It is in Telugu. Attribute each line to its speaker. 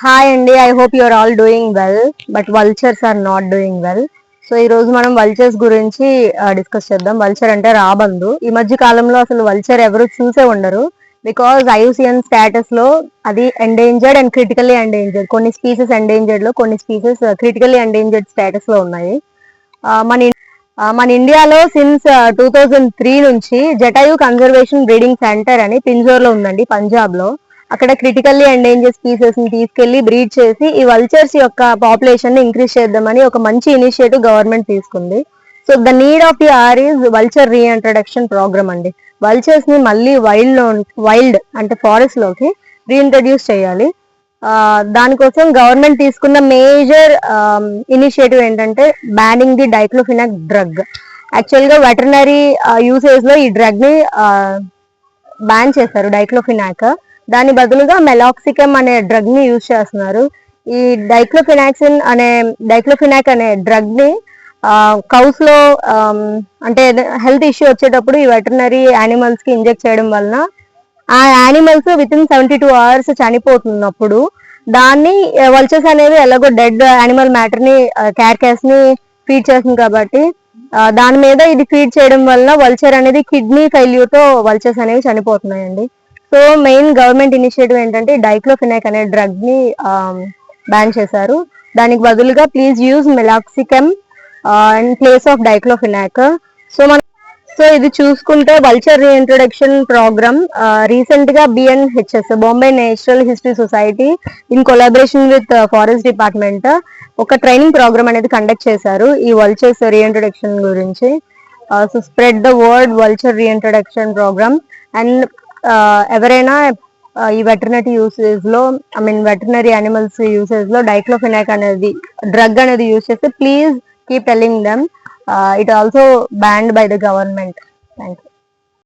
Speaker 1: హాయ్ అండి. I hope you are all doing well, but vultures are not doing well. So ఈ రోజు మనం వల్చర్స్ గురించి డిస్కస్ చేద్దాం. వల్చర్ అంటే రాబందు. ఈ మధ్య కాలంలో అసలు వల్చర్ ఎవరు చూసే ఉండరు. బికాజ్ ఐయుసిఎన్ స్టేటస్ లో అది ఎండేంజర్డ్ అండ్ క్రిటికల్లీ ఎండేంజర్డ్, కొన్ని స్పీసెస్ ఎండేంజర్డ్ లో, కొన్ని స్పీసెస్ క్రిటికల్లీ ఎండేంజర్డ్ స్టేటస్ లో ఉన్నాయి. మన ఇండియాలో సిన్స్ 2003 నుంచి జటాయు కన్జర్వేషన్ బ్రీడింగ్ సెంటర్ అని పింజోర్ లో ఉందండి, పంజాబ్ లో. అక్కడ క్రిటికల్లీ ఎండేంజర్ స్పీసెస్ ని తీసుకెళ్లి బ్రీడ్ చేసి ఈ వల్చర్స్ యొక్క పాపులేషన్ ని ఇంక్రీజ్ చేద్దామని ఒక మంచి ఇనిషియేటివ్ గవర్నమెంట్ తీసుకుంది. So the need of the hour is vulture reintroduction program అండి. వల్చర్స్ ని మళ్ళీ వైల్డ్ అంటే ఫారెస్ట్ లోకి రీఇంట్రడ్యూస్ చేయాలి. దానికోసం గవర్నమెంట్ తీసుకున్న మేజర్ ఇనిషియేటివ్ ఏంటంటే banning the diclofenac drug. Actual గా వెటర్నరీ యూసేజ్ లో ఈ డ్రగ్ ని బ్యాన్ చేశారు, డైక్లోఫినాక్. దాని బదులుగా మెలాక్సికమ్ అనే డ్రగ్ ని యూజ్ చేస్తున్నారు. ఈ డైక్లోఫినాక్ అనే డ్రగ్ ని కౌస్ లో అంటే హెల్త్ ఇష్యూ వచ్చేటప్పుడు ఈ వెటర్నరీ యానిమల్స్ కి ఇంజెక్ట్ చేయడం వలన ఆ యానిమల్స్ విత్ ఇన్ 72 hours చనిపోతున్నప్పుడు దాన్ని వల్చర్స్ అనేవి ఎలాగో డెడ్ యానిమల్ మ్యాటర్ ని క్యార్కాస్ ని ఫీడ్ చేస్తుంది కాబట్టి దాని మీద ఇది ఫీడ్ చేయడం వల్ల వల్చర్ అనేది కిడ్నీ ఫెయిల్యూర్ తో వల్చర్స్ అనేవి చనిపోతున్నాయండి. సో మెయిన్ గవర్నమెంట్ ఇనిషియేటివ్ ఏంటంటే డైక్లోఫినాక్ అనే డ్రగ్ ని బ్యాన్ చేశారు. దానికి బదులుగా please use meloxicam in place of diclofenac. So ఇది చూసుకుంటే వల్చర్ రీఇంట్రడక్షన్ ప్రోగ్రామ్ రీసెంట్ గా BNHS, Bombay natural history society, in collaboration with forest department ఒక ట్రైనింగ్ ప్రోగ్రామ్ అనేది కండక్ట్ చేశారు ఈ వల్చర్స్ రీఇంట్రడక్షన్ గురించి. So spread the word vulture reintroduction programme. And ఎవరైనా ఈ వెటర్నరీ యూసేజ్ లో, వెటర్నరీ యానిమల్స్ యూసేజ్ లో డైక్లోఫినాక్ అనేది డ్రగ్ అనేది యూజ్ చేస్తే please keep telling them. It also banned by the government. Thank you.